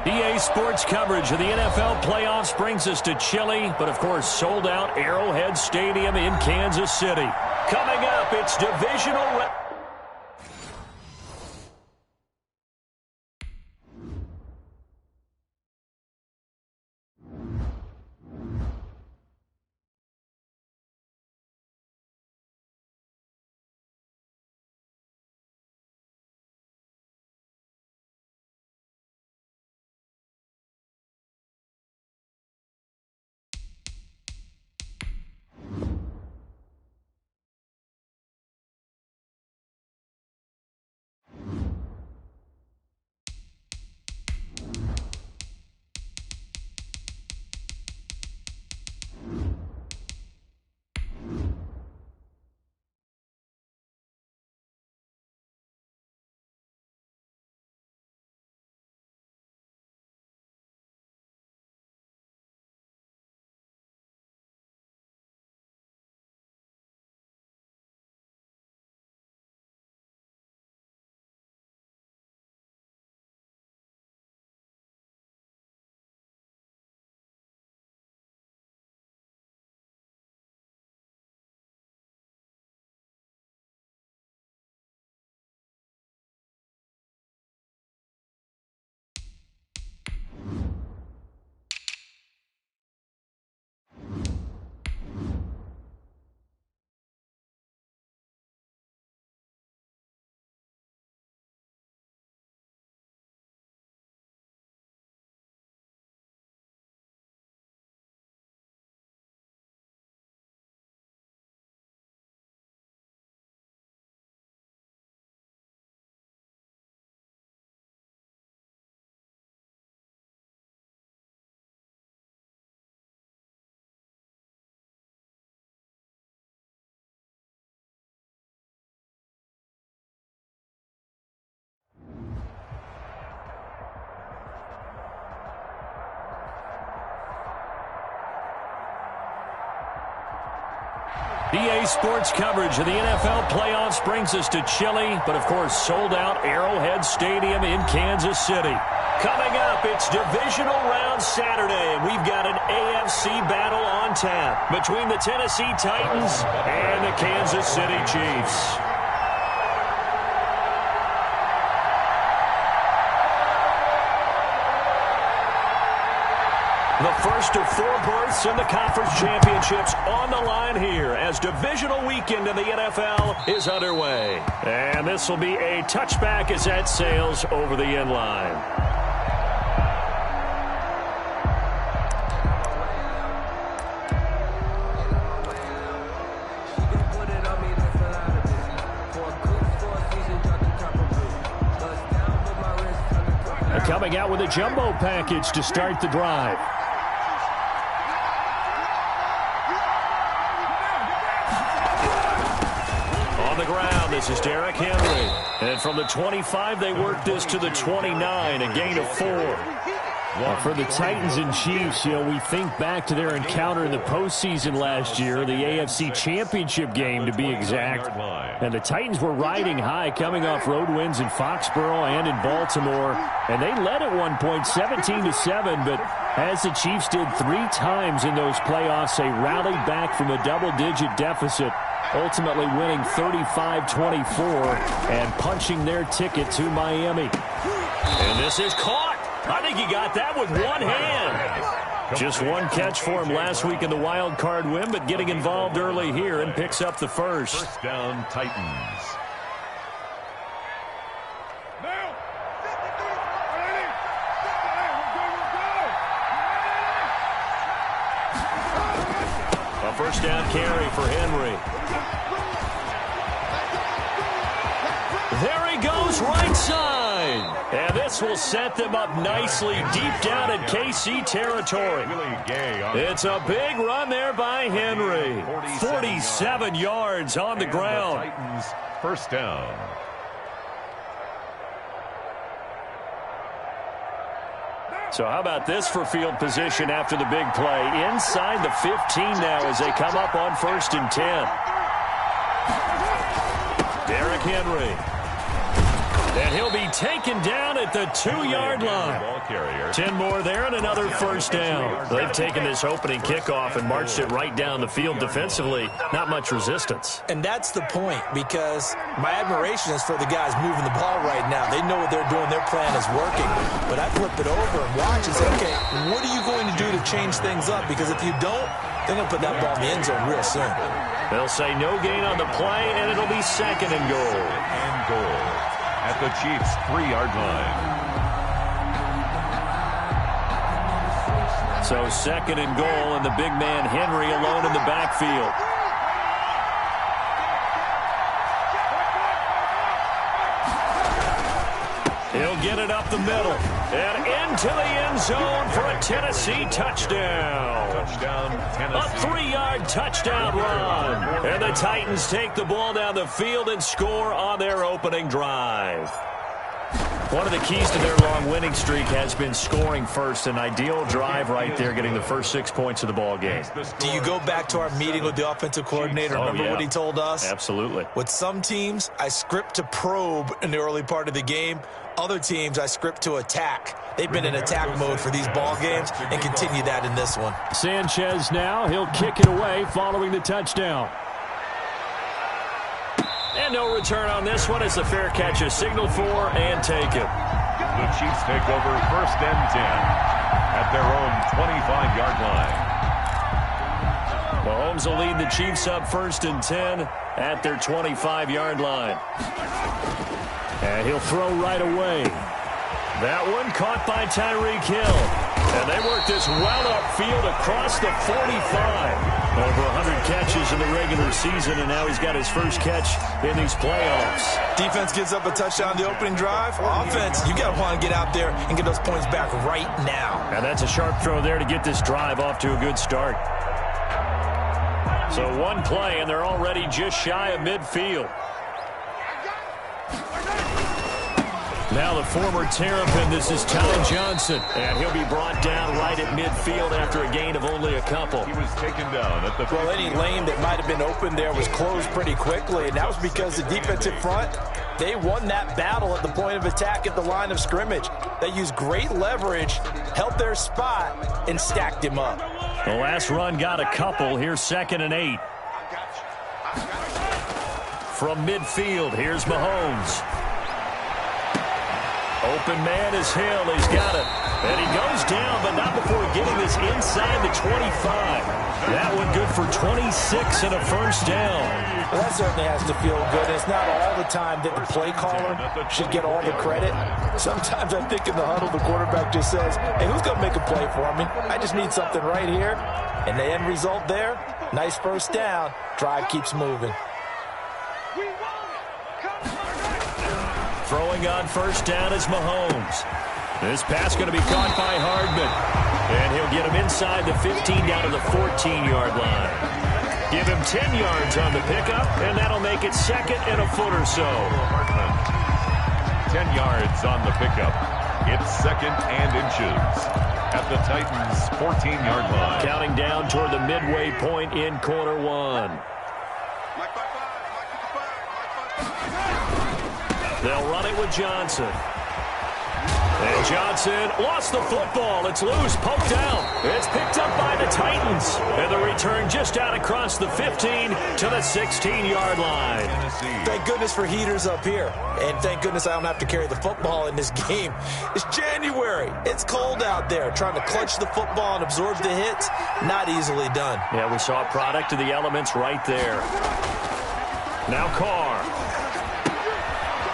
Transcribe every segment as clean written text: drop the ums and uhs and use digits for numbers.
EA Sports coverage of the NFL playoffs brings us to chilly, but of course sold out Arrowhead Stadium in Kansas City. Coming up, it's divisional. EA Sports coverage of the NFL playoffs brings us to chilly, but of course sold out Arrowhead Stadium in Kansas City. Coming up, it's Divisional Round Saturday, and we've got an AFC battle on tap between the Tennessee Titans and the Kansas City Chiefs. The first of 4 berths in the conference championships on the line here as divisional weekend in the NFL is underway. And this will be a touchback as that sails over the end line. And coming out with a jumbo package to start the drive. This is Derrick Henry. And from the 25, they work this to the 29, a gain of 4. Well, for the Titans and Chiefs, we think back to their encounter in the postseason last year, the AFC Championship game to be exact. And the Titans were riding high, coming off road wins in Foxborough and in Baltimore. And they led at one point 17-7, but as the Chiefs did 3 times in those playoffs, they rallied back from a double-digit deficit, ultimately winning 35-24 and punching their ticket to Miami. And this is caught. I think he got that with one hand. Just one catch for him last week in the wild card win, but getting involved early here and picks up the first. First down, Titans. A first down carry for Henry. There he goes, right side. And this will set them up nicely deep down in KC territory. It's a big run there by Henry. 47 yards on the ground. Titans, first down. So how about this for field position after the big play? Inside the 15 now as they come up on 1st and 10. Derrick Henry. And he'll be taken down at the 2-yard line. 10 more there and another first down. They've taken this opening kickoff and marched it right down the field defensively. Not much resistance. And that's the point, because my admiration is for the guys moving the ball right now. They know what they're doing. Their plan is working. But I flip it over and watch and say, okay, what are you going to do to change things up? Because if you don't, they're going to put that ball in the end zone real soon. They'll say no gain on the play, and it'll be 2nd and goal. And goal at the Chiefs' 3-yard line. So 2nd and goal, and the big man Henry alone in the backfield. He'll get it up the middle and into the end zone for a Tennessee touchdown. Touchdown, Tennessee. A 3-yard touchdown run. And the Titans take the ball down the field and score on their opening drive. One of the keys to their long winning streak has been scoring first. An ideal drive right there, getting the first 6 points of the ball game. Do you go back to our meeting with the offensive coordinator? Remember what he told us? Absolutely. With some teams, I script to probe in the early part of the game. Other teams, I script to attack. They've been in attack mode for these ball games and continue that in this one. Sanchez now, he'll kick it away following the touchdown. And no return on this one as the fair catch is signaled for and taken. The Chiefs take over 1st and 10 at their own 25-yard line. Mahomes will lead the Chiefs up 1st and 10 at their 25-yard line. And he'll throw right away. That one caught by Tyreek Hill. And they work this well upfield across the 45. Over 100 catches in the regular season, and now he's got his first catch in these playoffs. Defense gives up a touchdown the opening drive. Offense, you got to want to get out there and get those points back right now. And that's a sharp throw there to get this drive off to a good start. So one play, and they're already just shy of midfield. Now the former Terrapin, this is Ty Johnson. And he'll be brought down right at midfield after a gain of only a couple. He was taken down at the... Well, any lane that might have been open there was closed pretty quickly, and that was because the defensive front, they won that battle at the point of attack at the line of scrimmage. They used great leverage, held their spot, and stacked him up. The last run got a couple. Here's 2nd and 8. From midfield, here's Mahomes. Open man is Hill. He's got it. And he goes down, but not before getting this inside the 25. That one good for 26 and a first down. Well, that certainly has to feel good. It's not all the time that the play caller should get all the credit. Sometimes I think in the huddle, the quarterback just says, hey, who's going to make a play for me? I just need something right here. And the end result there, nice first down. Drive keeps moving. Throwing on first down is Mahomes. This pass going to be caught by Hardman. And he'll get him inside the 15 down to the 14-yard line. Give him 10 yards on the pickup, and that'll make it 2nd and a foot or so. 10 yards on the pickup. It's 2nd and inches at the Titans' 14-yard line. Counting down toward the midway point in quarter one. They'll run it with Johnson. And Johnson lost the football. It's loose, poked out. It's picked up by the Titans. And the return just out across the 15 to the 16-yard line. Thank goodness for heaters up here. And thank goodness I don't have to carry the football in this game. It's January. It's cold out there. Trying to clutch the football and absorb the hits, not easily done. Yeah, we saw a product of the elements right there. Now Carr.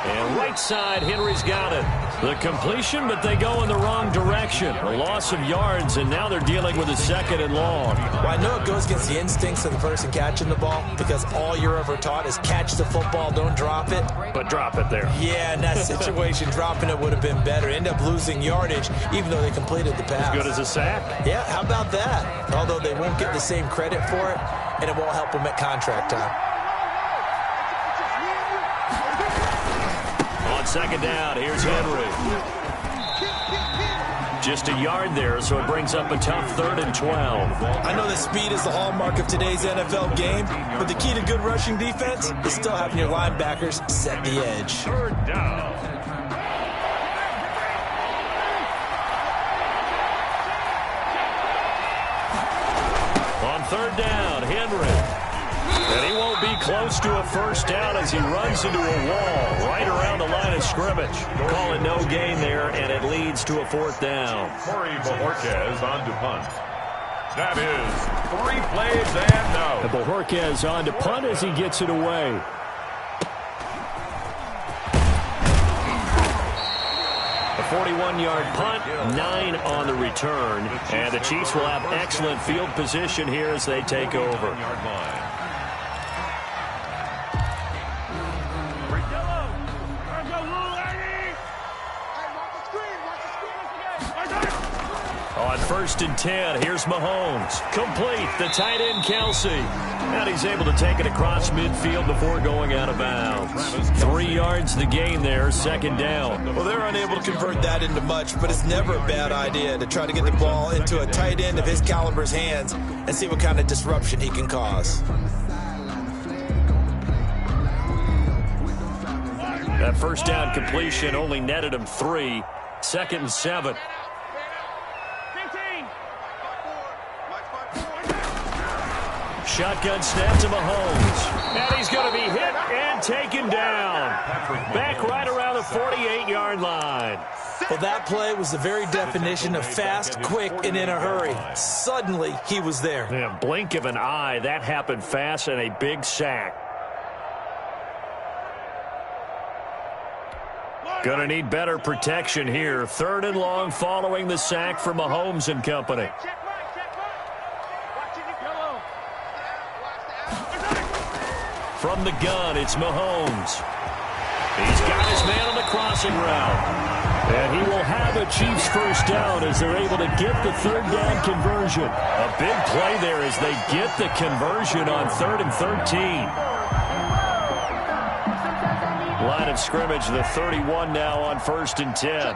And right side, Henry's got it. The completion, but they go in the wrong direction. A loss of yards, and now they're dealing with a 2nd and long. Well, I know it goes against the instincts of the person catching the ball because all you're ever taught is catch the football, don't drop it. But drop it there. Yeah, in that situation, dropping it would have been better. End up losing yardage, even though they completed the pass. As good as a sack? Yeah, how about that? Although they won't get the same credit for it, and it won't help them at contract time. On 2nd down, here's Henry. Just a yard there, so it brings up a tough 3rd and 12. I know that speed is the hallmark of today's NFL game, but the key to good rushing defense is still having your linebackers set the edge. 3rd down. On 3rd down, Henry. And he won't be close to a first down as he runs into a wall right around the line of scrimmage. Call it no gain there, and it leads to a 4th down. Corey Bojorquez on to punt. That is 3 plays and no. And Bojorquez on to punt as he gets it away. A 41-yard punt, 9 on the return. And the Chiefs will have excellent field position here as they take over. On 1st and 10, here's Mahomes. Complete, the tight end, Kelsey. And he's able to take it across midfield before going out of bounds. 3 yards the gain there, 2nd down. Well, they're unable to convert that into much, but it's never a bad idea to try to get the ball into a tight end of his caliber's hands and see what kind of disruption he can cause. That first down completion only netted him 3. 2nd and 7. Shotgun snap to Mahomes. And he's going to be hit and taken down. Back right around the 48-yard line. Well, that play was the very definition of fast, quick, and in a hurry. Suddenly, he was there. Yeah, blink of an eye. That happened fast and a big sack. Going to need better protection here. 3rd and long following the sack for Mahomes and company. From the gun, it's Mahomes. He's got his man on the crossing route. And he will have a Chiefs first down as they're able to get the 3rd down conversion. A big play there as they get the conversion on 3rd and 13. Line of scrimmage, the 31 now on 1st and 10.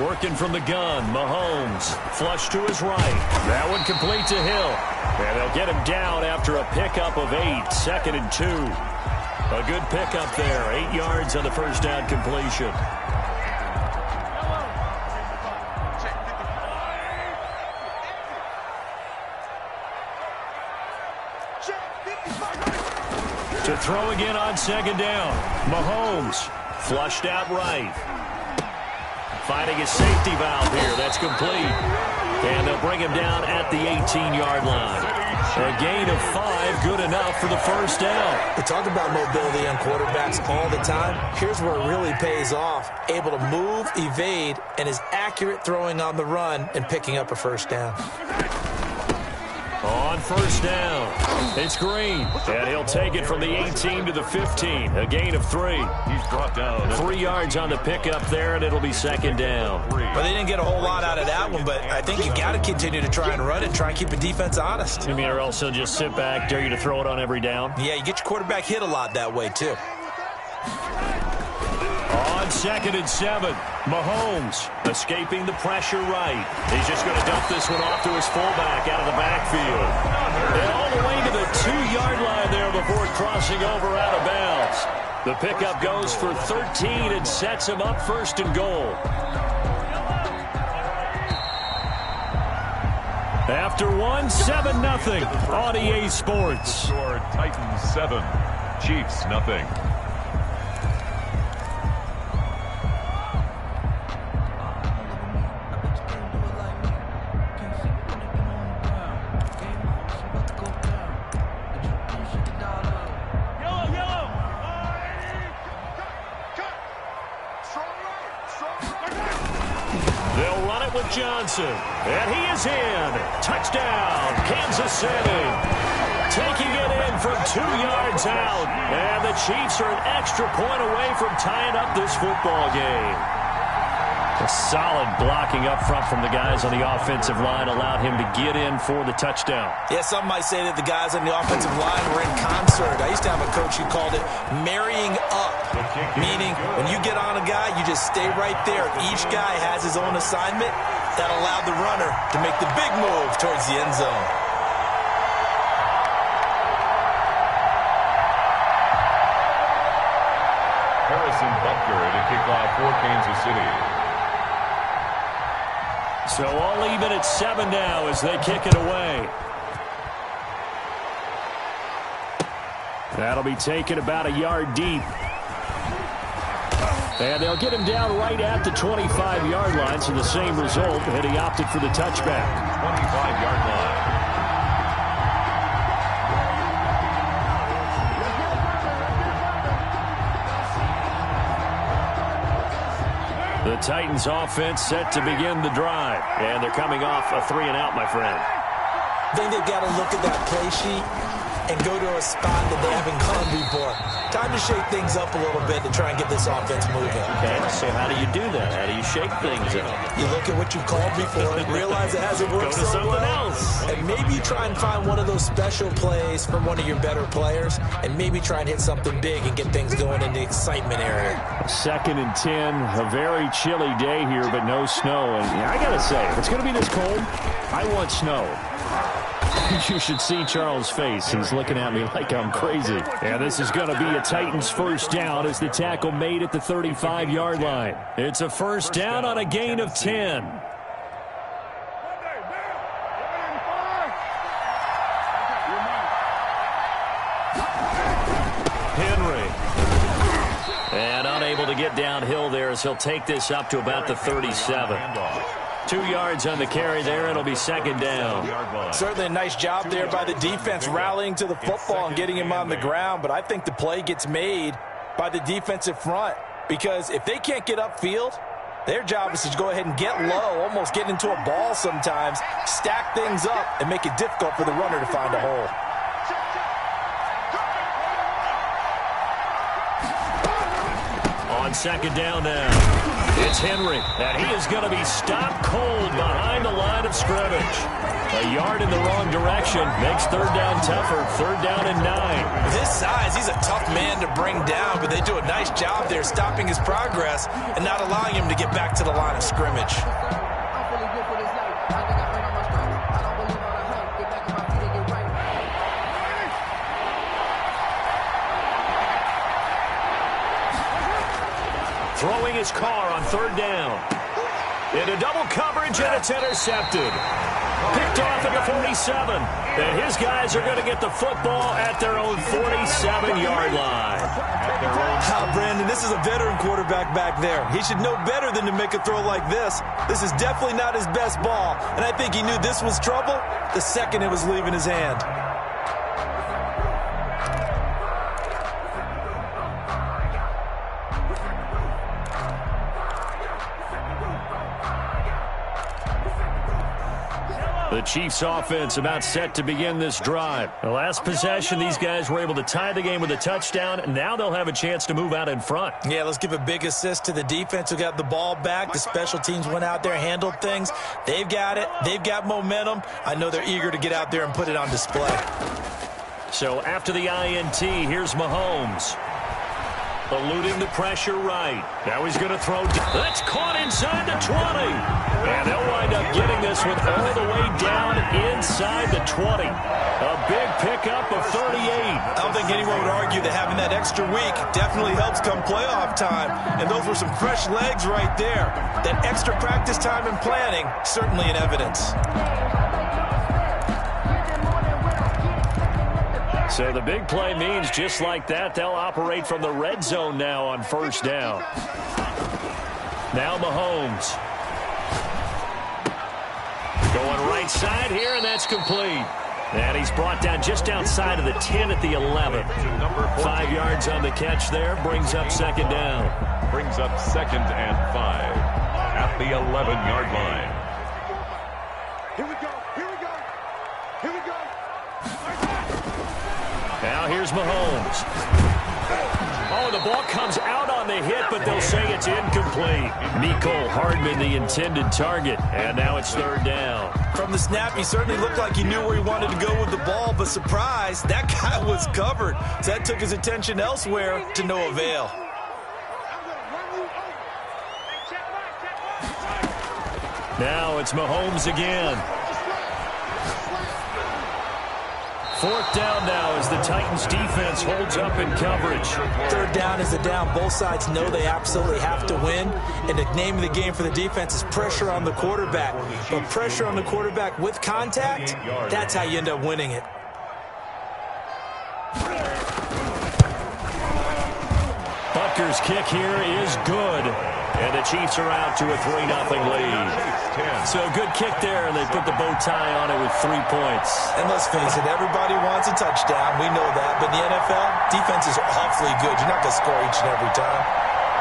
Working from the gun, Mahomes. Flush to his right. That one complete to Hill. And they'll get him down after a pickup of 8. 2nd and 2. A good pickup there. 8 yards on the first down completion. To throw again on 2nd down. Mahomes. Flushed out right. Finding a safety valve here. That's complete. And they'll bring him down at the 18-yard line. A gain of 5, good enough for the first down. We talk about mobility on quarterbacks all the time. Here's where it really pays off. Able to move, evade, and is accurate throwing on the run and picking up a first down. On first down, it's Green. And he'll take it from the 18 to the 15. A gain of 3. He's brought down 3 yards on the pickup there, and it'll be 2nd down. Well, they didn't get a whole lot out of that one, but I think you got to continue to try and run it, try and keep the defense honest. You mean, or else he'll just sit back, dare you to throw it on every down? Yeah, you get your quarterback hit a lot that way, too. On 2nd and 7, Mahomes escaping the pressure right. He's just going to dump this one off to his fullback out of the backfield. And all the way to the 2-yard line there before crossing over out of bounds. The pickup goes for 13 and sets him up 1st and goal. After 7-0 on EA Sports. Score Titans 7, Chiefs nothing. Johnson, and he is in. Touchdown, Kansas City. Taking it in from 2 yards out, and the Chiefs are an extra point away from tying up this football game. A solid blocking up front from the guys on the offensive line allowed him to get in for the touchdown. Yeah, some might say that the guys on the offensive line were in concert. I used to have a coach who called it marrying up, meaning when you get on a guy, you just stay right there. Each guy has his own assignment. That allowed the runner to make the big move towards the end zone. Harrison Butker to kick off for Kansas City. So all even at 7 now as they kick it away. That'll be taken about a yard deep. And they'll get him down right at the 25-yard line, so the same result, and he opted for the touchback. 25-yard line. The Titans offense set to begin the drive. And they're coming off a 3-and-out, my friend. I think they've got to look at that play sheet and go to a spot that they haven't gone before. Time to shake things up a little bit to try and get this offense moving. Okay, so how do you do that? How do you shake things up? You look at what you called before and realize it hasn't worked so well. And maybe you try and find one of those special plays from one of your better players and maybe try and hit something big and get things going in the excitement area. 2nd and 10, a very chilly day here, but no snow. And yeah, I got to say, if it's going to be this cold, I want snow. You should see Charles' face. He's looking at me like I'm crazy. And this is going to be a Titans first down as the tackle made at the 35-yard line. It's a first down on a gain of 10. Henry. And unable to get downhill there as he'll take this up to about the 37. 2 yards on the carry there. It'll be 2nd down. Certainly a nice job there by the defense rallying to the football and getting him on the ground. But I think the play gets made by the defensive front because if they can't get upfield, their job is to go ahead and get low, almost get into a ball sometimes, stack things up, and make it difficult for the runner to find a hole. On 2nd down now, it's Henry, and he is going to be stopped cold behind the line of scrimmage. A yard in the wrong direction makes 3rd down tougher. 3rd down and 9. With his size, he's a tough man to bring down, but they do a nice job there stopping his progress and not allowing him to get back to the line of scrimmage. Throwing his car on 3rd down. Into double coverage, and it's intercepted. Picked off at the 47. And his guys are going to get the football at their own 47-yard line. Brandon, this is a veteran quarterback back there. He should know better than to make a throw like this. This is definitely not his best ball. And I think he knew this was trouble the second it was leaving his hand. The Chiefs offense about set to begin this drive. The last possession, these guys were able to tie the game with a touchdown, and now they'll have a chance to move out in front. Yeah, let's give a big assist to the defense who got the ball back. The special teams went out there, handled things. They've got it. They've got momentum. I know they're eager to get out there and put it on display. So after the INT, here's Mahomes. Eluding the pressure right. Now he's going to throw. That's caught inside the 20. And they'll wind up getting this one all the way down inside the 20. A big pickup of 38. I don't think anyone would argue that having that extra week definitely helps come playoff time. And those were some fresh legs right there. That extra practice time and planning, certainly in evidence. So the big play means just like that, they'll operate from the red zone now on 1st down. Now Mahomes. Going right side here, and that's complete. And he's brought down just outside of the 10 at the 11. 5 yards on the catch there, brings up 2nd down. Brings up 2nd and 5 at the 11-yard line. Here we go, here we go, here we go. Now here's Mahomes. Oh, the ball comes out on the a hit, but they'll say it's incomplete. Mecole Hardman, the intended target, and now it's third down. From the snap, he certainly looked like he knew where he wanted to go with the ball, but surprise, that guy was covered. So that took his attention elsewhere to no avail. Now it's Mahomes again. Fourth down now as the Titans defense holds up in coverage. Third down is the down. Both sides know they absolutely have to win. And the name of the game for the defense is pressure on the quarterback. But pressure on the quarterback with contact, that's how you end up winning it. Butker's kick here is good. And the Chiefs are out to a 3-0 lead. So good kick there, and they put the bow tie on it with 3 points. And let's face it, everybody wants a touchdown. We know that. But in the NFL, defense is awfully good. You're not going to score each and every time.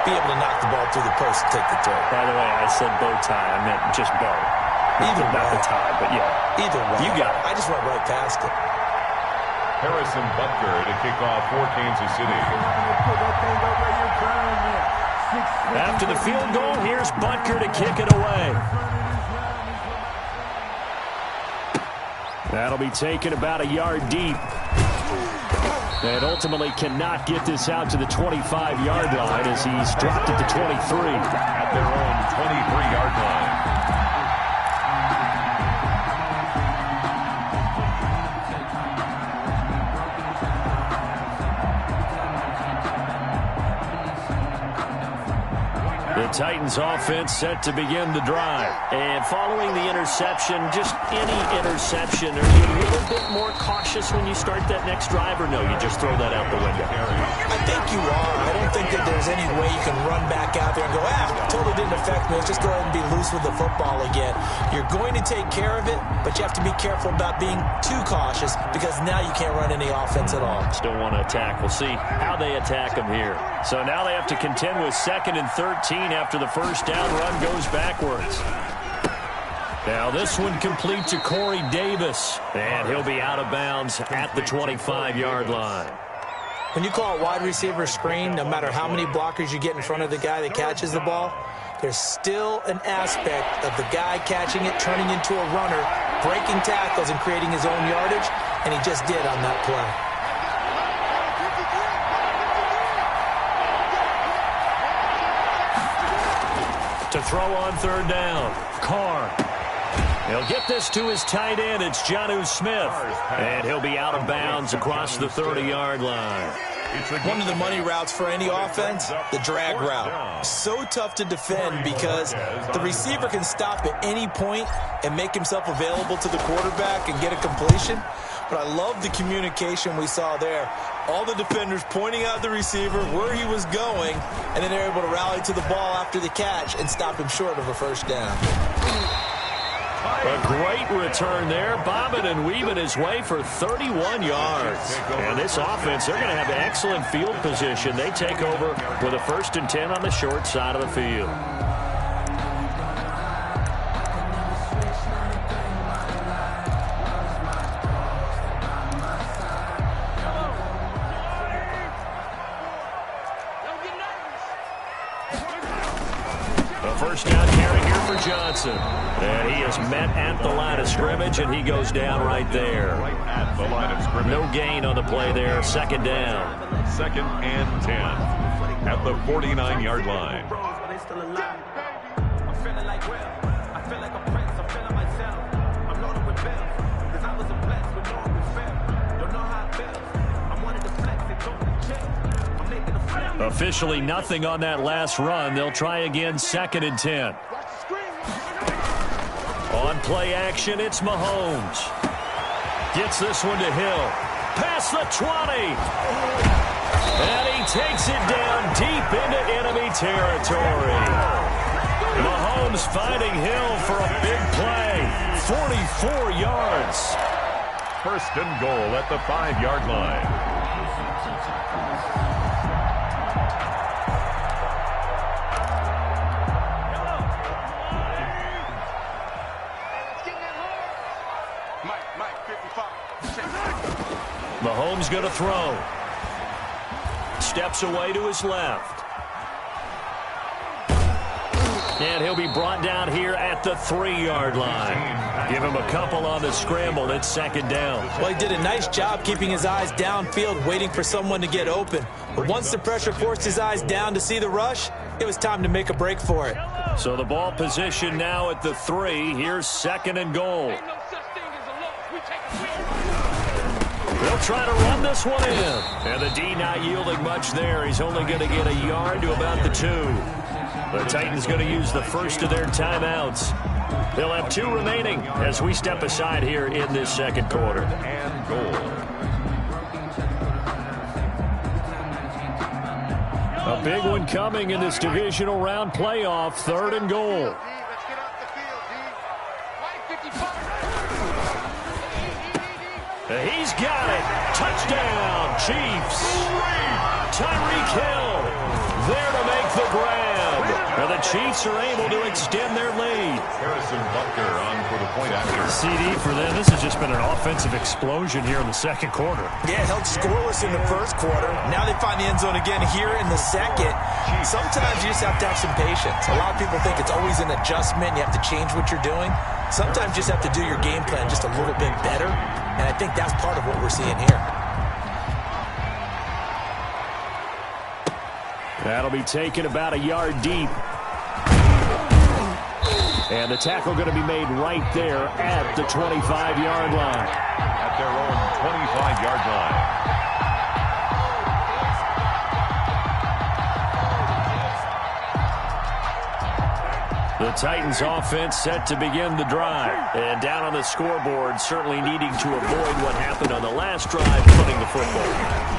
Be able to knock the ball through the post and take the throw. By the way, I said bow tie. I meant just bow. Either way. Not the tie, but yeah. Either way. You got it. I just went right past it. Harrison Butker to kick off for Kansas City. After the field goal, here's Butker to kick it away. That'll be taken about a yard deep. And ultimately cannot get this out to the 25-yard line as he's dropped at the 23. At their own 23-yard line. The Titans offense set to begin the drive. And following the interception, just any interception, are you a little bit more cautious when you start that next drive, or no, you just throw that out the window? I think you are. I don't think that there's any way you can run back out there and go, totally didn't affect me. Let's just go ahead and be loose with the football again. You're going to take care of it, but you have to be careful about being too cautious because now you can't run any offense at all. Still want to attack. We'll see how they attack them here. So now they have to contend with 2nd and 13 after the first down run goes backwards. Now this one complete to Corey Davis, and he'll be out of bounds at the 25-yard line. When you call it wide receiver screen, no matter how many blockers you get in front of the guy that catches the ball, there's still an aspect of the guy catching it, turning into a runner, breaking tackles and creating his own yardage, and he just did on that play. To throw on third down, Carr. He'll get this to his tight end. It's Jonnu Smith. And he'll be out of bounds across the 30-yard line. One of the money routes for any offense, the drag route. So tough to defend because the receiver can stop at any point and make himself available to the quarterback and get a completion. But I love the communication we saw there. All the defenders pointing out the receiver, where he was going, and then they're able to rally to the ball after the catch and stop him short of a first down. A great return there, bobbing and weaving his way for 31 yards. And this offense, they're going to have excellent field position. They take over with a 1st and 10 on the short side of the field. First down carry here for Johnson. And he is met at the line of scrimmage, and he goes down right there. Right at the line of scrimmage. No gain on the play there. 2nd down. 2nd and 10 at the 49-yard line. Officially nothing on that last run. They'll try again, 2nd and 10. On play action, it's Mahomes. Gets this one to Hill. Past the 20. And he takes it down deep into enemy territory. Mahomes finding Hill for a big play. 44 yards. 1st and goal at the 5-yard line. Mahomes going to throw. Steps away to his left. And he'll be brought down here at the 3-yard line. Give him a couple on the scramble. It's second down. Well, he did a nice job keeping his eyes downfield, waiting for someone to get open. But once the pressure forced his eyes down to see the rush, it was time to make a break for it. So the ball position now at the 3. Here's second and goal. They'll try to run this one in. And the D not yielding much there. He's only going to get a yard to about the 2. The Titans going to use the first of their timeouts. They'll have 2 remaining as we step aside here in this second quarter. And goal. A big one coming in this divisional round playoff. 3rd and goal. He's got it. Touchdown, Chiefs. Tyreek Hill there to make the grab. And the Chiefs are able to extend their lead. Harrison Butker on for the point after. CD for them. This has just been an offensive explosion here in the second quarter. Yeah, held scoreless in the first quarter. Now they find the end zone again here in the second. Sometimes you just have to have some patience. A lot of people think it's always an adjustment. You have to change what you're doing. Sometimes you just have to do your game plan just a little bit better. And I think that's part of what we're seeing here. That'll be taken about a yard deep. And the tackle going to be made right there at the 25-yard line. At their own 25-yard line. The Titans offense set to begin the drive. And down on the scoreboard, certainly needing to avoid what happened on the last drive, punting the football.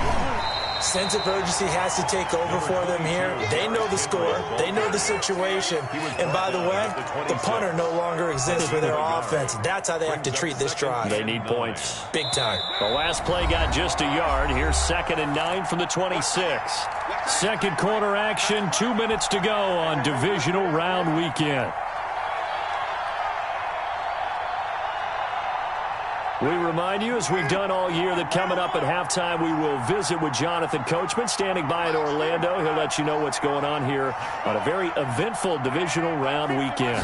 Sense of urgency has to take over for them here. They know the score. They know the situation. And by the way, the punter no longer exists for their offense. That's how they have to treat this drive. They need points. Big time. The last play got just a yard. Here's 2nd and 9 from the 26. Second quarter action, 2 minutes to go on divisional round weekend. We remind you, as we've done all year, that coming up at halftime, we will visit with Jonathan Coachman, standing by in Orlando. He'll let you know what's going on here on a very eventful divisional round weekend.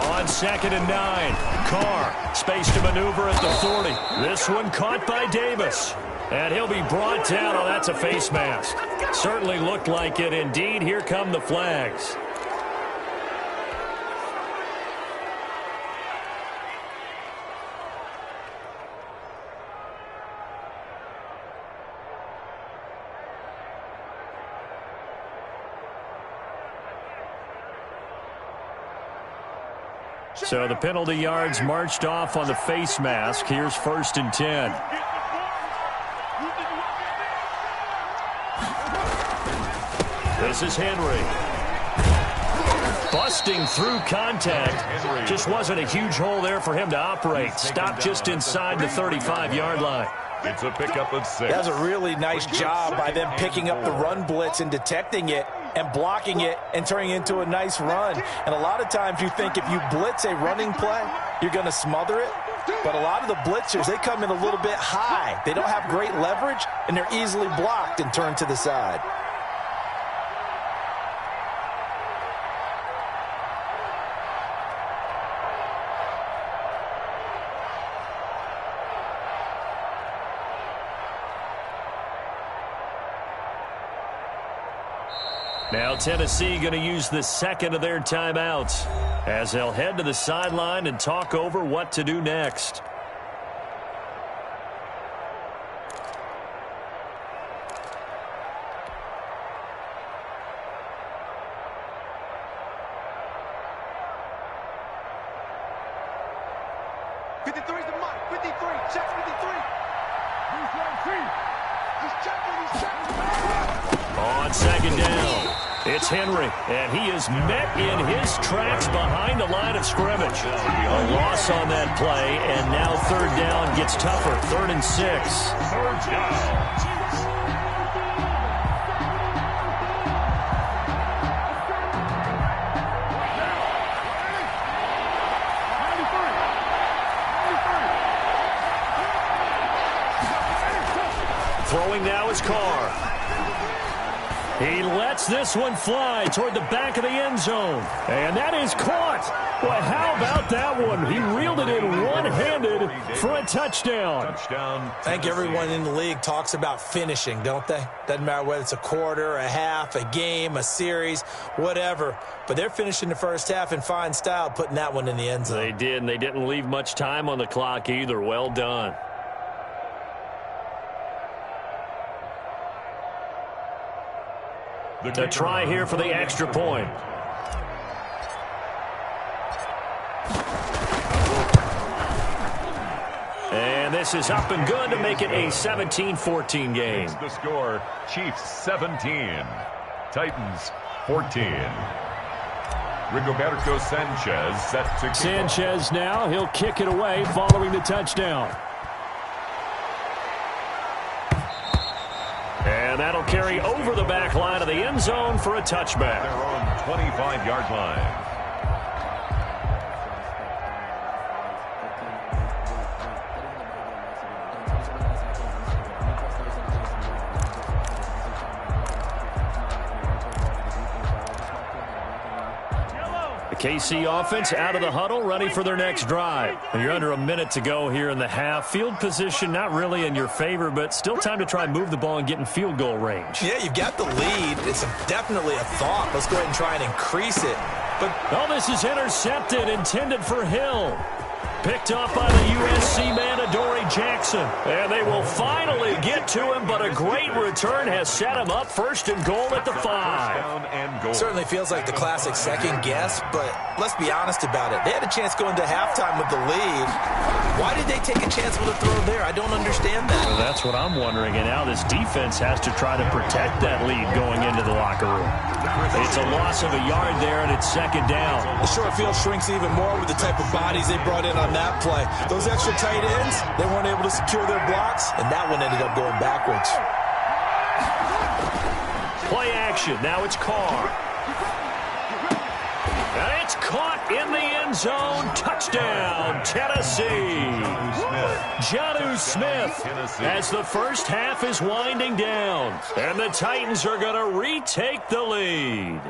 On 2nd and 9, Carr, space to maneuver at the 40. This one caught by Davis. And he'll be brought down. Oh, that's a face mask. Certainly looked like it. Indeed, here come the flags. So the penalty yards marched off on the face mask. Here's 1st and 10. This is Henry. Busting through contact. Just wasn't a huge hole there for him to operate. Stopped just inside the 35-yard line. It's a pickup of 6. That's a really nice job by them picking up the run blitz and detecting it and blocking it and turning it into a nice run. And a lot of times you think if you blitz a running play, you're going to smother it. But a lot of the blitzers, they come in a little bit high. They don't have great leverage, and they're easily blocked and turned to the side. Now Tennessee going to use the second of their timeouts as they'll head to the sideline and talk over what to do next. On 2nd down, it's Henry, and he is met in his tracks behind the line of scrimmage. A loss on that play, and now 3rd down gets tougher. 3rd and 6. 3rd down. Throwing now is Carr. He lets this one fly toward the back of the end zone. And that is caught. Well, how about that one? He reeled it in one-handed for a touchdown. I think everyone in the league talks about finishing, don't they? Doesn't matter whether it's a quarter, a half, a game, a series, whatever. But they're finishing the first half in fine style, putting that one in the end zone. They did, and they didn't leave much time on the clock either. Well done. To try here for the extra point. And this is up and good to make it a 17-14 game. It's the score, Chiefs 17, Titans 14. Rigoberto Sanchez set to kick Sanchez off. Now, he'll kick it away following the touchdown. And that'll carry over the back line of the end zone for a touchback. Their own 25-yard line. KC offense out of the huddle, ready for their next drive. And you're under a minute to go here in the half. Field position not really in your favor, but still time to try and move the ball and get in field goal range. Yeah, you've got the lead. It's definitely a thought. Let's go ahead and try and increase it. But oh, this is intercepted, intended for Hill. Picked off by the USC man, Adoree Jackson. And they will finally get to him, but a great return has set him up first and goal at the 5. Certainly feels like the classic second guess, but let's be honest about it. They had a chance going to halftime with the lead. Why did they take a chance with a throw there? I don't understand that. Well, that's what I'm wondering, and now this defense has to try to protect that lead going into the locker room. It's a loss of a yard there, and it's second down. The short field shrinks even more with the type of bodies they brought in on that play. Those extra tight ends, they weren't able to secure their blocks, and that one ended up going backwards. Play action. Now it's Carr. And it's caught in the end zone. Touchdown, Tennessee. Jonnu Smith as the first half is winding down. And the Titans are going to retake the lead.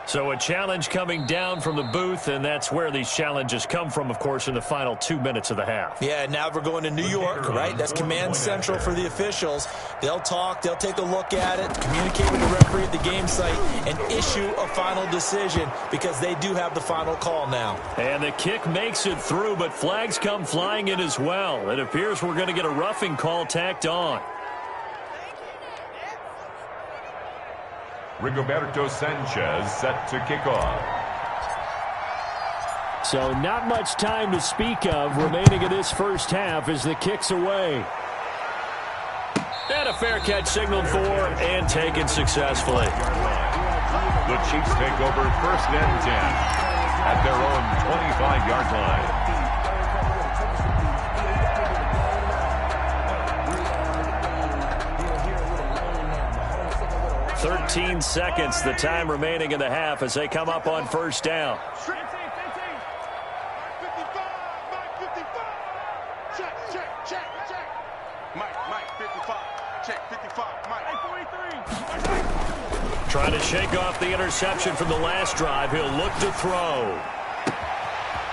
So a challenge coming down from the booth, and that's where these challenges come from, of course, in the final 2 minutes of the half. Yeah, now we're going to New York, right? That's command central for the officials. They'll talk, they'll take a look at it, communicate with the referee at the game site, and issue a final decision because they do have the final call now. And the kick makes it through, but flags come flying in as well. It appears we're going to get a roughing call tacked on. Rigoberto Sanchez set to kick off. So not much time to speak of remaining in this first half as the kick's away. And a fair catch signaled for and taken successfully. The Chiefs take over first and 10 at their own 25-yard line. 13 seconds, the time remaining in the half as they come up on first down. Trying to shake off the interception from the last drive. He'll look to throw.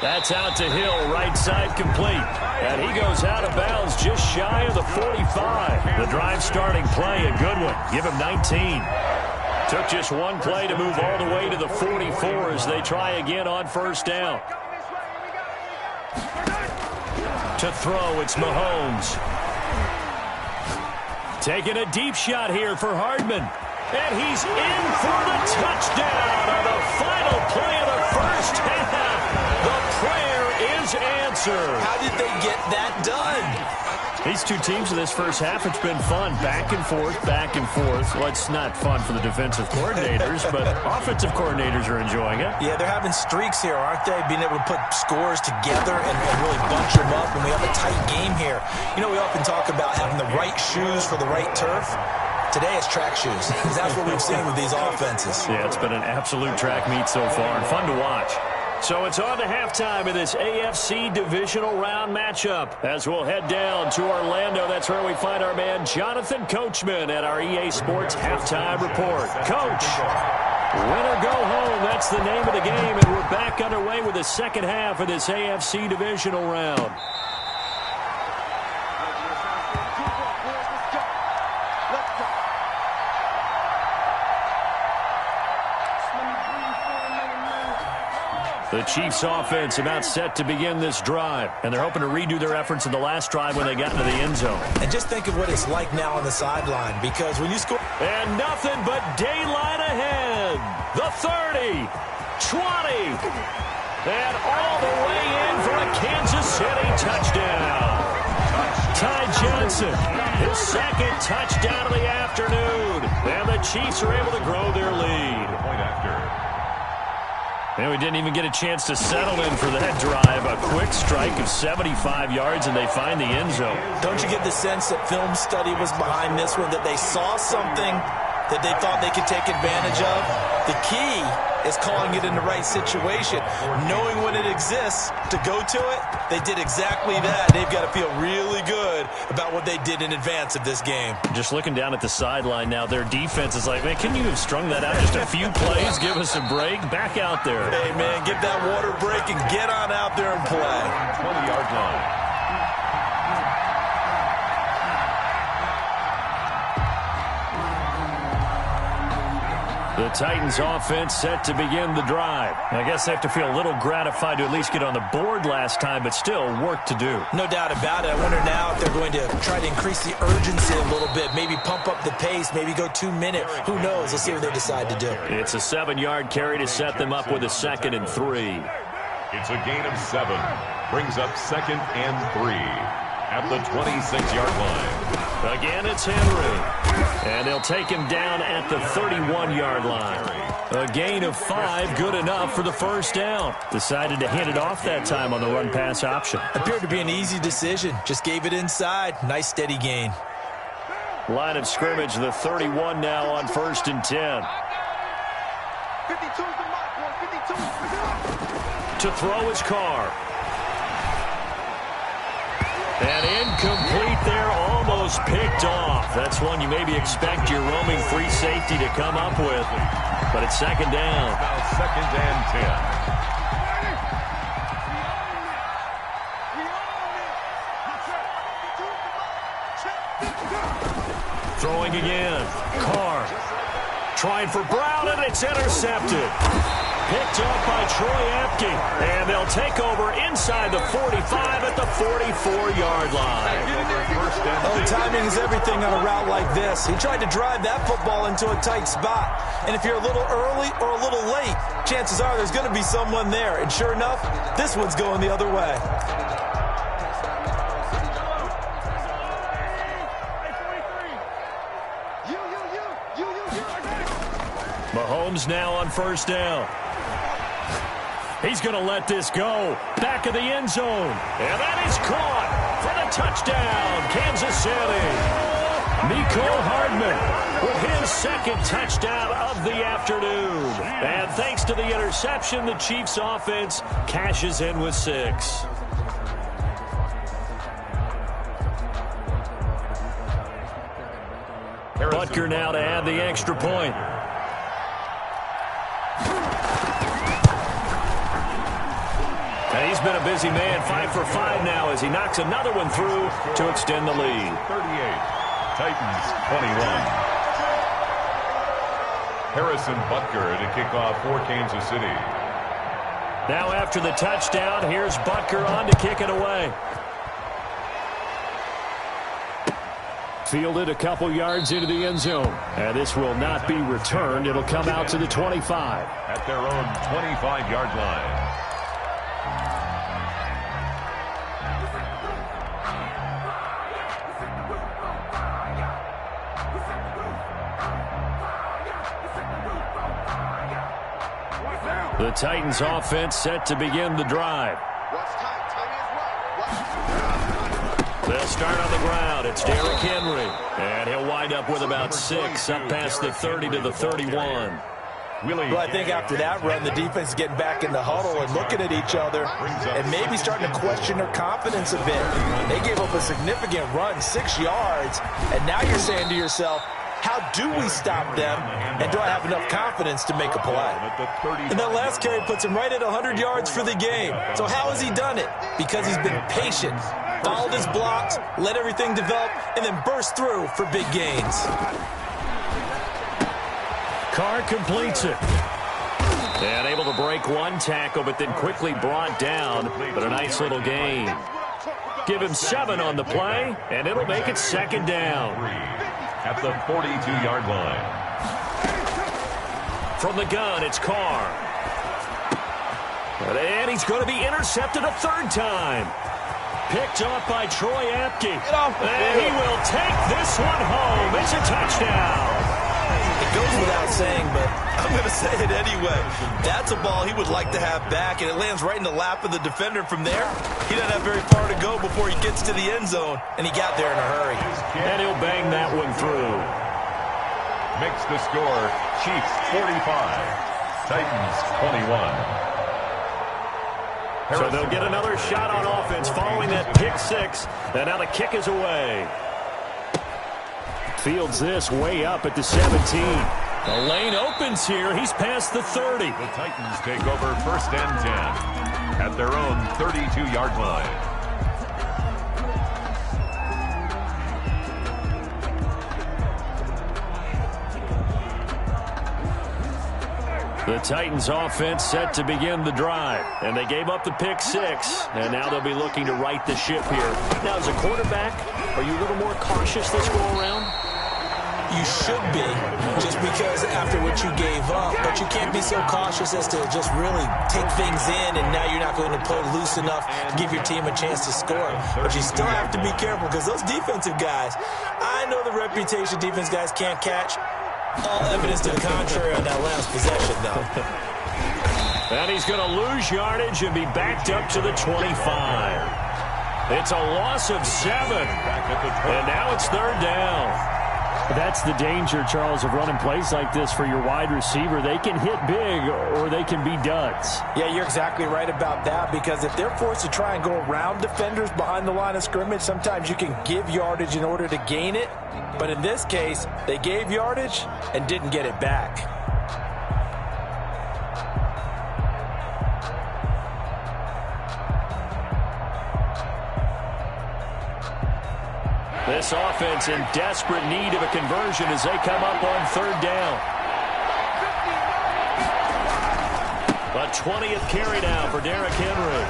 That's out to Hill, right side complete. And he goes out of bounds just shy of the 45. The drive starting play, a good one. Give him 19. Took just one play to move all the way to the 44 as they try again on first down. To throw, it's Mahomes. Taking a deep shot here for Hardman. And he's in for the touchdown on the final play of the first half. The prayer is answered. How did they get that done? These two teams in this first half, it's been fun. Back and forth, back and forth. Well, it's not fun for the defensive coordinators, but offensive coordinators are enjoying it. Yeah, they're having streaks here, aren't they? Being able to put scores together and really bunch them up, and we have a tight game here. You know, we often talk about having the right shoes for the right turf. Today it's track shoes. That's what we've seen with these offenses. Yeah, it's been an absolute track meet so far and fun to watch. So it's on to halftime in this AFC Divisional Round matchup. As we'll head down to Orlando, that's where we find our man Jonathan Coachman at our EA Sports Halftime Report. Coach, win or go home, that's the name of the game, and we're back underway with the second half of this AFC Divisional Round. The Chiefs offense about set to begin this drive, and they're hoping to redo their efforts in the last drive when they got into the end zone. And just think of what it's like now on the sideline, because when you score... And nothing but daylight ahead. The 30, 20, and all the way in for a Kansas City touchdown. Ty Johnson, his second touchdown of the afternoon, and the Chiefs are able to grow their lead. Point after. And we didn't even get a chance to settle in for that drive. A quick strike of 75 yards, and they find the end zone. Don't you get the sense that film study was behind this one, that they saw something that they thought they could take advantage of? The key is calling it in the right situation, knowing when it exists to go to it. They did exactly that. They've got to feel really good about what they did in advance of this game. Just looking down at the sideline now, their defense is like, man, can you have strung that out just a few plays? Give us a break. Back out there. Hey, man, give that water break and get on out there and play. 20-yard line. The Titans offense set to begin the drive. I guess they have to feel a little gratified to at least get on the board last time, but still work to do. No doubt about it. I wonder now if they're going to try to increase the urgency a little bit, maybe pump up the pace, maybe go 2 minutes. Who knows? Let's see what they decide to do. It's a 7-yard carry to set them up with a 2nd and 3. It's a gain of 7. Brings up 2nd and 3 at the 26-yard line. Again, it's Henry. And they'll take him down at the 31-yard line. A gain of 5, good enough for the first down. Decided to hand it off that time on the run-pass option. Appeared to be an easy decision. Just gave it inside. Nice, steady gain. Line of scrimmage, the 31 now on 1st and 10. 52's the mark, 52. To throw his car. And incomplete there, almost picked off. That's one you maybe expect your roaming free safety to come up with. But it's 2nd down. Now 2nd and 10. Throwing again. Carr. Trying for Brown, and it's intercepted. Picked up by Troy Apke, and they'll take over inside the 45 at the 44-yard line. Oh, timing is everything on a route like this. He tried to drive that football into a tight spot. And if you're a little early or a little late, chances are there's going to be someone there. And sure enough, this one's going the other way. Mahomes now on 1st down. He's going to let this go. Back of the end zone. And that is caught for the touchdown, Kansas City. Mecole Hardman with his 2nd touchdown of the afternoon. And thanks to the interception, the Chiefs offense cashes in with 6. Butker now to add the extra point. And he's been a busy man, 5 for 5 now as he knocks another one through to extend the lead. 38, Titans 21. Harrison Butker to kick off for Kansas City. Now after the touchdown, here's Butker on to kick it away. Fielded a couple yards into the end zone. And this will not be returned. It'll come out to the 25. At their own 25-yard line. The Titans offense set to begin the drive. They'll start on the ground. It's Derrick Henry. And he'll wind up with about 6 up past the 30 to the 31. Well, I think after that run, the defense is getting back in the huddle and looking at each other and maybe starting to question their confidence a bit. They gave up a significant run, 6 yards, and now you're saying to yourself, how do we stop them, and do I have enough confidence to make a play? And that last carry puts him right at 100 yards for the game. So how has he done it? Because he's been patient, followed his blocks, let everything develop, and then burst through for big gains. Carr completes it. And able to break one tackle, but then quickly brought down. But a nice little gain. Give him 7 on the play, and it'll make it 2nd down. At the 42-yard line. From the gun, it's Carr. And he's going to be intercepted a 3rd time. Picked off by Troy Apke. And he will take this one home. It's a touchdown. It goes without saying, but I'm going to say it anyway. That's a ball he would like to have back, and it lands right in the lap of the defender from there. He doesn't have very far to go before he gets to the end zone, and he got there in a hurry. And he'll bang that one through. Makes the score Chiefs 45, Titans 21. So they'll get another shot on offense following that pick 6, and now the kick is away. Fields this way up at the 17. The lane opens here. He's past the 30. The Titans take over 1st and 10 at their own 32-yard line. The Titans offense set to begin the drive, and they gave up the pick 6, and now they'll be looking to right the ship here. Now, as a quarterback, are you a little more cautious this go around? You should be, just because after what you gave up, but you can't be so cautious as to just really take things in, and now you're not going to play loose enough to give your team a chance to score. But you still have to be careful, because those defensive guys, I know the reputation defense guys can't catch. All evidence to the contrary on that last possession, though. And he's going to lose yardage and be backed up to the 25. It's a loss of 7, and now it's 3rd down. That's the danger, Charles, of running plays like this for your wide receiver. They can hit big or they can be duds. Yeah, you're exactly right about that, because if they're forced to try and go around defenders behind the line of scrimmage, sometimes you can give yardage in order to gain it. But in this case, they gave yardage and didn't get it back. This offense in desperate need of a conversion as they come up on 3rd down. A 20th carry now for Derrick Henry.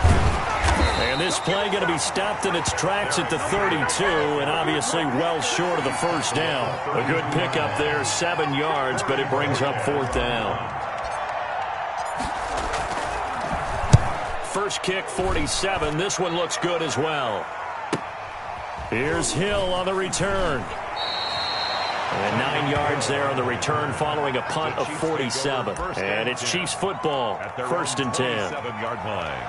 And this play going to be stopped in its tracks at the 32, and obviously well short of the 1st down. A good pickup there, 7 yards, but it brings up 4th down. First kick, 47. This one looks good as well. Here's Hill on the return. And 9 yards there on the return following a punt of 47. And it's Chiefs football, 1st and 10. 7-yard line.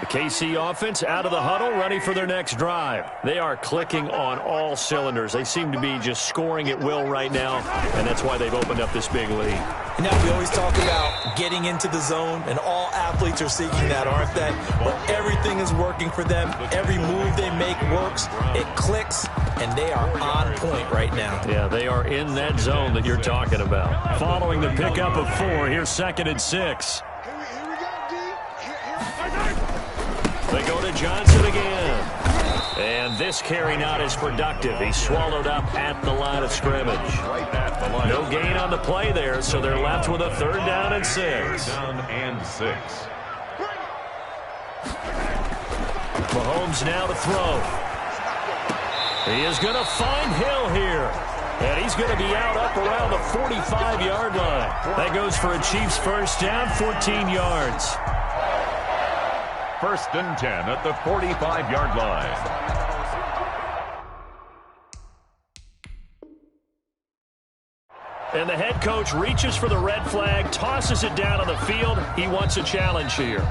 The KC offense out of the huddle, ready for their next drive. They are clicking on all cylinders. They seem to be just scoring at will right now, and that's why they've opened up this big lead. Now, we always talk about getting into the zone, and all athletes are seeking that, aren't they? But everything is working for them. Every move they make works. It clicks, and they are on point right now. Yeah, they are in that zone that you're talking about. Following the pickup of 4, here's 2nd and 6. They go to Johnson again. And this carry not as productive. He's swallowed up at the line of scrimmage. No gain on the play there, so they're left with a 3rd down and 6. Mahomes now to throw. He is going to find Hill here. And he's going to be out up around the 45-yard line. That goes for a Chiefs 1st down, 14 yards. 1st and 10 at the 45-yard line. And the head coach reaches for the red flag, tosses it down on the field. He wants a challenge here.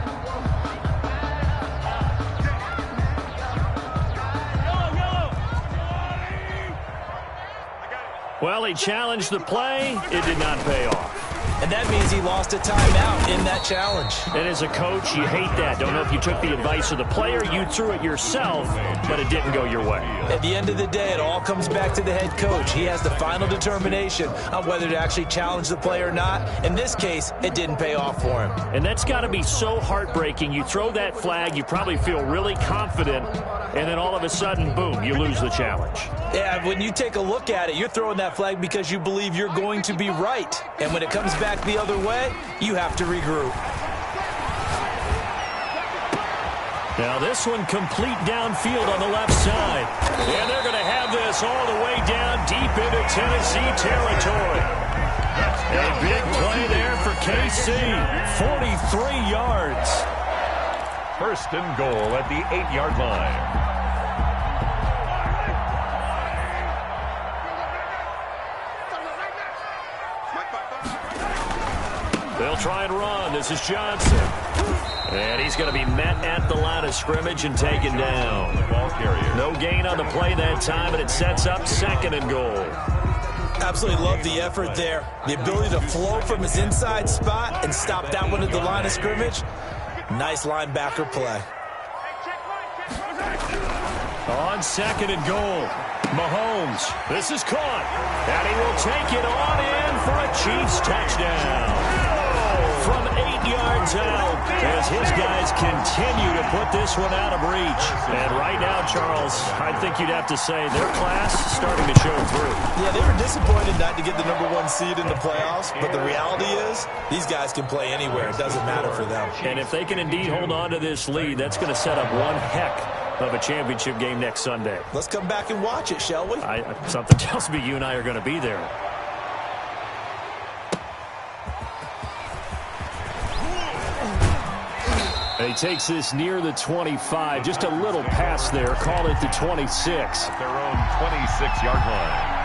Well, he challenged the play. It did not pay off. And that means he lost a timeout in that challenge. And as a coach, you hate that. Don't know if you took the advice of the player. You threw it yourself, but it didn't go your way. At the end of the day, it all comes back to the head coach. He has the final determination on whether to actually challenge the play or not. In this case, it didn't pay off for him. And that's got to be so heartbreaking. You throw that flag, you probably feel really confident, and then all of a sudden, boom, you lose the challenge. Yeah, when you take a look at it, you're throwing that flag because you believe you're going to be right. And when it comes back the other way, you have to regroup. Now this one complete downfield on the left side. And they're going to have this all the way down deep into Tennessee territory. A big play there for KC. 43 yards. First and goal at the 8-yard line. They'll try and run. This is Johnson. And he's going to be met at the line of scrimmage and taken down. No gain on the play that time, and it sets up second and goal. Absolutely love the effort there. The ability to flow from his inside spot and stop that one at the line of scrimmage. Nice linebacker play. On second and goal, Mahomes. This is caught. And he will take it on in for a Chiefs touchdown. From 8 yards out as his guys continue to put this one out of reach. And right now, Charles, I think you'd have to say their class starting to show through. Yeah, they were disappointed not to get the #1 seed in the playoffs, but the reality is these guys can play anywhere. It doesn't matter for them. And if they can indeed hold on to this lead, that's going to set up one heck of a championship game next Sunday. Let's come back and watch it, shall we? Something tells me you and I are going to be there. He takes this near the 25. Just a little pass there. Call it the 26. At their own 26-yard line.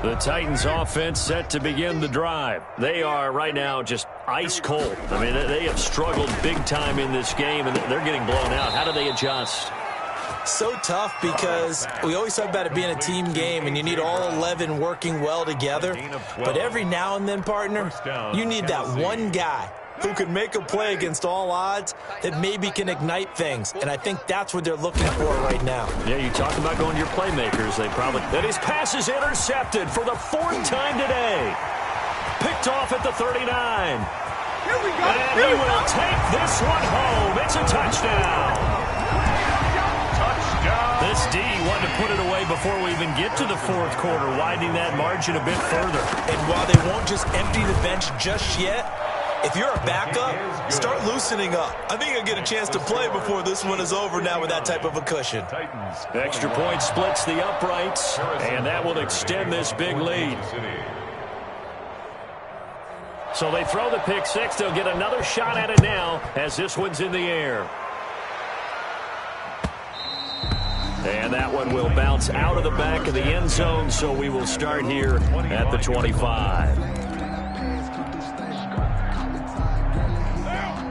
The Titans offense set to begin the drive. They are right now just ice cold. I mean, they have struggled big time in this game, and they're getting blown out. How do they adjust? So tough because we always talk about it being a team game and you need all 11 working well together. But every now and then, partner, you need that one guy who can make a play against all odds that maybe can ignite things. And I think that's what they're looking for right now. Yeah, you talk about going to your playmakers. They probably... And his pass is intercepted for the 4th time today. Picked off at the 39. Here we go. And he will take this one home. It's a touchdown. This D wanted to put it away before we even get to the 4th quarter, widening that margin a bit further. And while they won't just empty the bench just yet, if you're a backup, start loosening up. I think you'll get a chance to play before this one is over now with that type of a cushion. Extra point splits the uprights, and that will extend this big lead. So they throw the pick six. They'll get another shot at it now as this one's in the air. And that one will bounce out of the back of the end zone, so we will start here at the 25.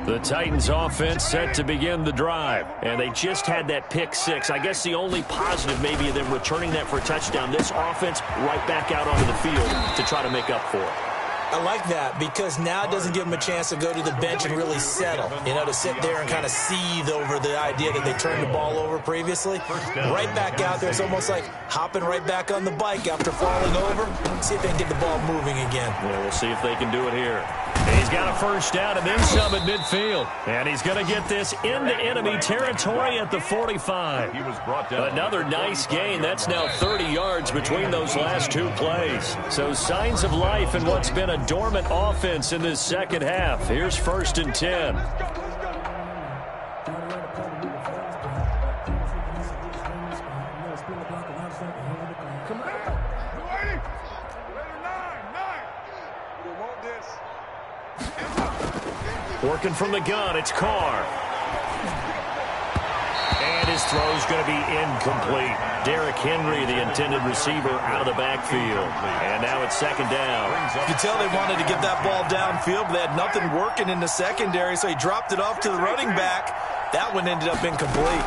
The Titans offense set to begin the drive, and they just had that pick six. I guess the only positive maybe of them returning that for a touchdown. This offense right back out onto the field to try to make up for it. I like that because now it doesn't give them a chance to go to the bench and really settle, to sit there and kind of seethe over the idea that they turned the ball over previously. Right back out there, it's almost like hopping right back on the bike after falling over. See if they can get the ball moving again. Yeah, we'll see if they can do it here. He's got a first down and then some at midfield. And he's going to get this into enemy territory at the 45. He was brought down. Another nice gain. That's now 30 yards between those last two plays. So signs of life in what's been a dormant offense in this second half. Here's 1st and 10. Working from the gun, it's Carr. And And his throw's going to be incomplete. Derrick Henry, the intended receiver, out of the backfield. And now it's second down. You can tell they wanted to get that ball downfield, but they had nothing working in the secondary, so he dropped it off to the running back. That one ended up incomplete.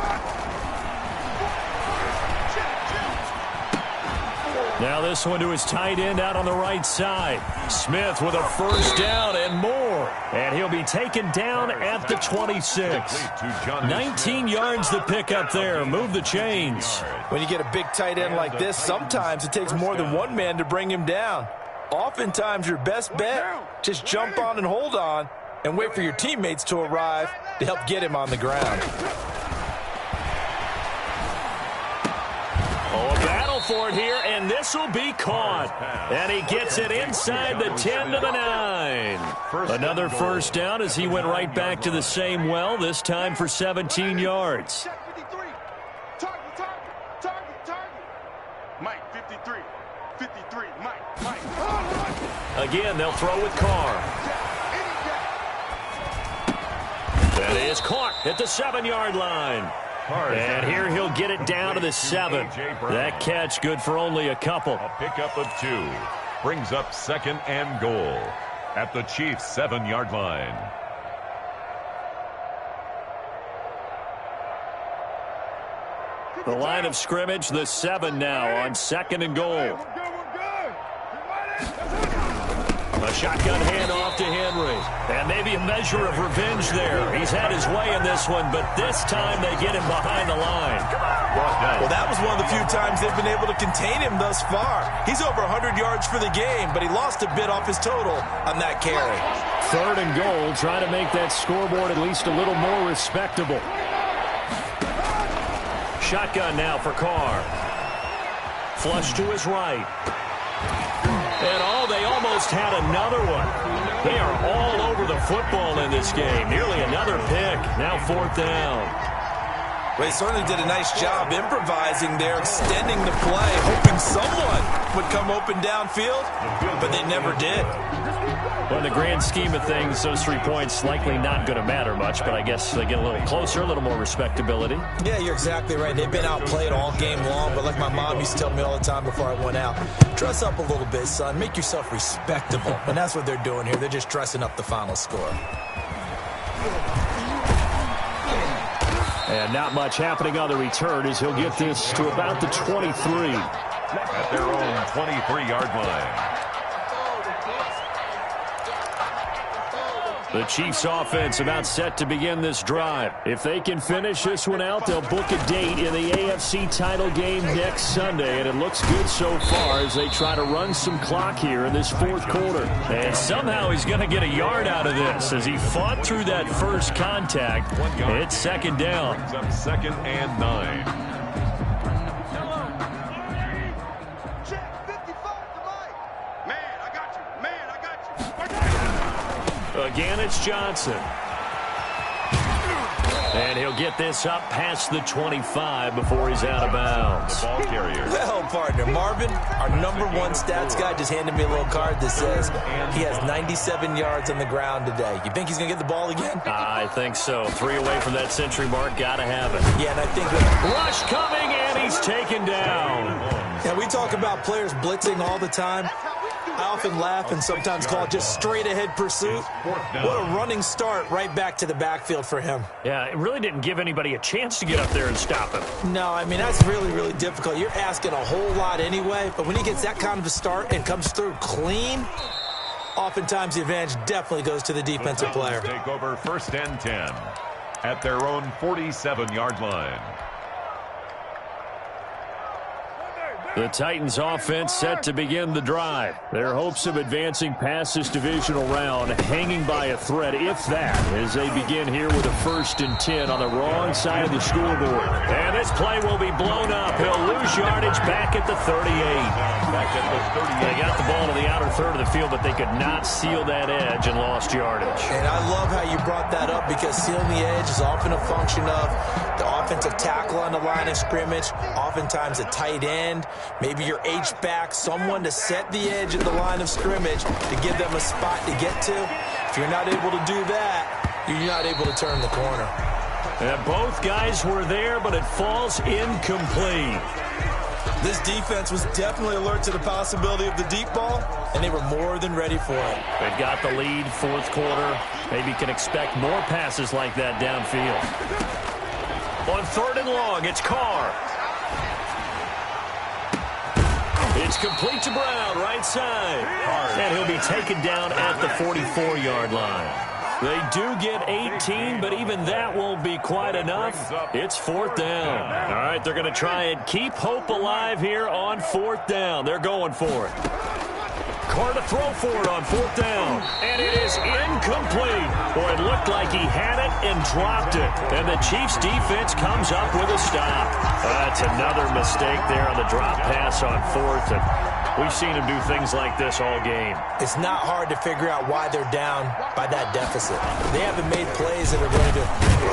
Now this one to his tight end out on the right side. Smith with a first down and more. And he'll be taken down at the 26. 19 yards to pick up there. Move the chains. When you get a big tight end like this, sometimes it takes more than one man to bring him down. Oftentimes your best bet, just jump on and hold on and wait for your teammates to arrive to help get him on the ground. Oh, a battle for it here, and this will be caught. And he gets it inside the 10 to the 9. Another first down as he went right back to the same well, this time for 17 yards. Mike, 53. 53, Mike. Again, they'll throw with Carr. That is caught at the 7-yard line. And here he'll get it down to the 7. That catch good for only a couple. A pickup of 2. Brings up second and goal at the Chiefs' 7-yard line. The line of scrimmage, the 7 now on second and goal. A shotgun handoff to Henry. And maybe a measure of revenge there. He's had his way in this one, but this time they get him behind the line. Well, that was one of the few times they've been able to contain him thus far. He's over 100 yards for the game, but he lost a bit off his total on that carry. Third and goal, trying to make that scoreboard at least a little more respectable. Shotgun now for Carr. Flush to his right. And they almost had another one. They are all over the football in this game. Nearly another pick. Now fourth down. Well, they certainly did a nice job improvising there, extending the play, hoping someone would come open downfield, but they never did. Well, in the grand scheme of things, those 3 points likely not going to matter much, but I guess they get a little closer, a little more respectability. Yeah, you're exactly right. They've been outplayed all game long, but like my mom used to tell me all the time before I went out, dress up a little bit, son. Make yourself respectable. And that's what they're doing here. They're just dressing up the final score. And not much happening on the return as he'll get this to about the 23. At their own 23-yard line. The Chiefs offense about set to begin this drive. If they can finish this one out, they'll book a date in the AFC title game next Sunday. And it looks good so far as they try to run some clock here in this fourth quarter. And somehow he's going to get a yard out of this as he fought through that first contact. It's second down. Brings up second and 9. Again, it's Johnson. And he'll get this up past the 25 before he's out of bounds. The ball carrier. Well, partner, Marvin, our #1 stats guy just handed me a little card that says he has 97 yards on the ground today. You think he's going to get the ball again? I think so. 3 away from that century mark. Got to have it. Yeah, and I think that rush coming, and he's taken down. Yeah, we talk about players blitzing all the time. I often laugh and sometimes call it just straight-ahead pursuit. What a running start right back to the backfield for him. Yeah, it really didn't give anybody a chance to get up there and stop him. No, I mean, that's really, really difficult. You're asking a whole lot anyway, but when he gets that kind of a start and comes through clean, oftentimes the advantage definitely goes to the defensive player. Take over first and 10 at their own 47-yard line. The Titans offense set to begin the drive. Their hopes of advancing past this divisional round hanging by a thread, if that, as they begin here with a 1st and 10 on the wrong side of the scoreboard. And this play will be blown up. He'll lose yardage back at the 38. Back at the 38. They got the ball to the outer third of the field, but they could not seal that edge and lost yardage. And I love how you brought that up because sealing the edge is often a function of the offensive tackle on the line of scrimmage, oftentimes a tight end, maybe your H-back, someone to set the edge at the line of scrimmage to give them a spot to get to. If you're not able to do that, you're not able to turn the corner. And both guys were there, but it falls incomplete. This defense was definitely alert to the possibility of the deep ball, and they were more than ready for it. They've got the lead, fourth quarter. Maybe can expect more passes like that downfield. On 3rd and long, it's Carr. It's complete to Brown, right side. And he'll be taken down at the 44-yard line. They do get 18, but even that won't be quite enough. It's 4th down. All right, they're going to try and keep hope alive here on 4th down. They're going for it. Carr to throw for it on 4th down. And it is incomplete. Boy, it looked like he had it and dropped it. And the Chiefs defense comes up with a stop. That's another mistake there on the drop pass on 4th. And we've seen him do things like this all game. It's not hard to figure out why they're down by that deficit. They haven't made plays that are going to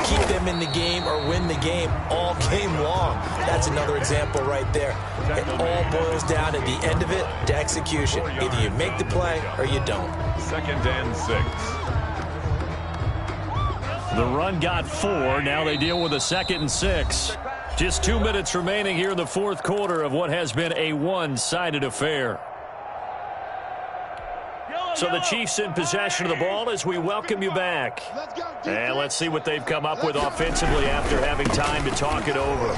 keep them in the game or win the game all game long. That's another example right there. It all boils down at the end of it to execution. Either you make the play or you don't. 2nd and 6. The run got 4. Now they deal with a 2nd and 6. Just 2 minutes remaining here in the fourth quarter of what has been a one-sided affair. So the Chiefs in possession of the ball as we welcome you back. And let's see what they've come up with offensively after having time to talk it over.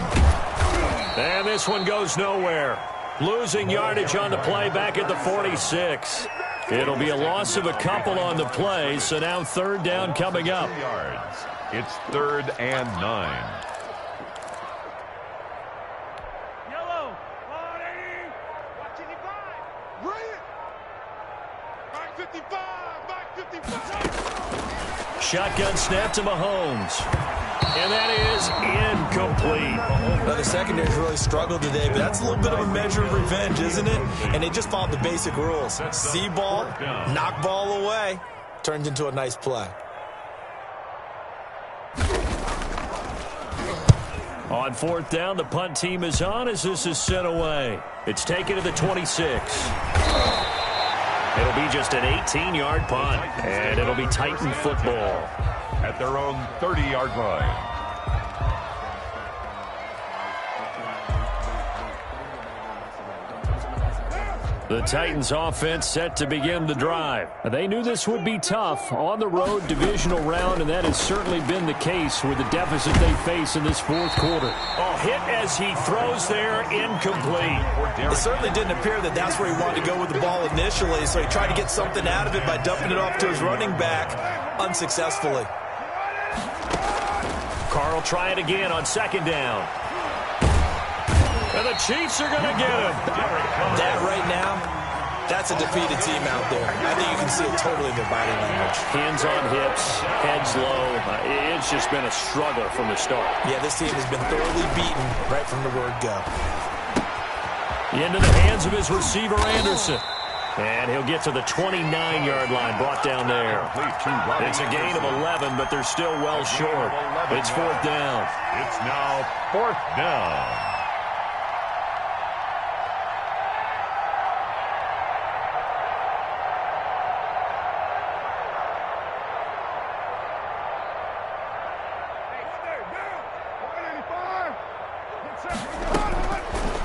And this one goes nowhere. Losing yardage on the play back at the 46. It'll be a loss of a couple on the play, so now 3rd down coming up. It's 3rd and 9. Shotgun snap to Mahomes. And that is incomplete. Now, the secondary's really struggled today, but that's a little bit of a measure of revenge, isn't it? And they just followed the basic rules. See ball, knock ball away, turns into a nice play. On 4th down, the punt team is on as this is sent away. It's taken to the 26. It'll be just an 18-yard punt, and it'll be Titan football. At their own 30-yard line. The Titans offense set to begin the drive. They knew this would be tough on the road divisional round, and that has certainly been the case with the deficit they face in this fourth quarter. Oh, hit as he throws there, incomplete. It certainly didn't appear that that's where he wanted to go with the ball initially, so he tried to get something out of it by dumping it off to his running back unsuccessfully. Carr will try it again on 2nd down. And the Chiefs are going to get him. That right now, that's a defeated team out there. I think you can see it totally in their body language. Hands on hips, heads low. It's just been a struggle from the start. Yeah, this team has been thoroughly beaten right from the word go. Into the hands of his receiver, Anderson. And he'll get to the 29-yard line, brought down there. It's a gain of 11, but they're still well short. It's 4th down. It's now 4th down.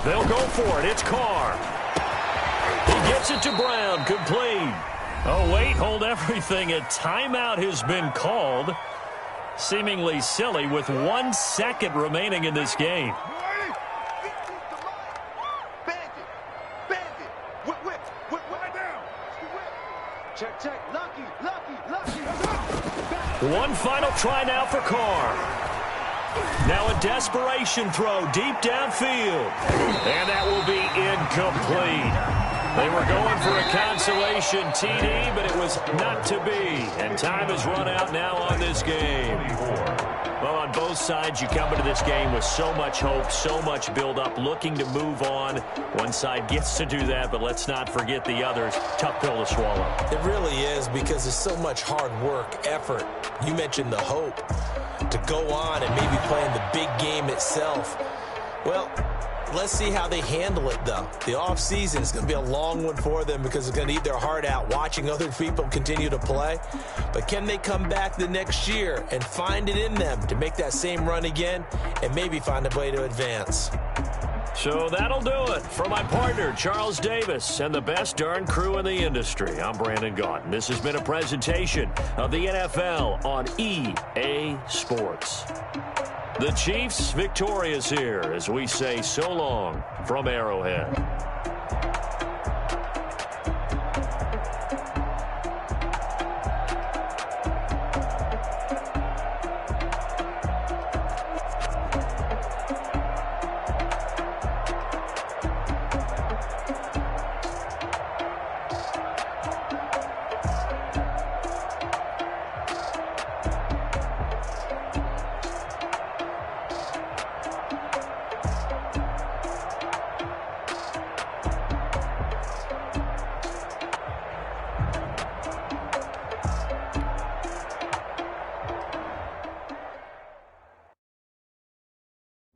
They'll go for it. It's Carr. He gets it to Brown. Complete. Oh, wait. Hold everything. A timeout has been called. Seemingly silly with 1 second remaining in this game. One final try now for Carr. Now a desperation throw deep downfield. And that will be incomplete. They were going for a consolation TD, but it was not to be. And time has run out now on this game. Well, on both sides, you come into this game with so much hope, so much build-up, looking to move on. One side gets to do that, but let's not forget the others. Tough pill to swallow. It really is, because there's so much hard work, effort. You mentioned the hope to go on and maybe play in the big game itself. Well, Let's see how they handle it, though. The offseason is going to be a long one for them because it's going to eat their heart out watching other people continue to play. But can they come back the next year and find it in them to make that same run again and maybe find a way to advance? So that'll do it. For my partner, Charles Davis, and the best darn crew in the industry, I'm Brandon Gaudin. This has been a presentation of the NFL on EA Sports. The Chiefs victorious here as we say so long from Arrowhead.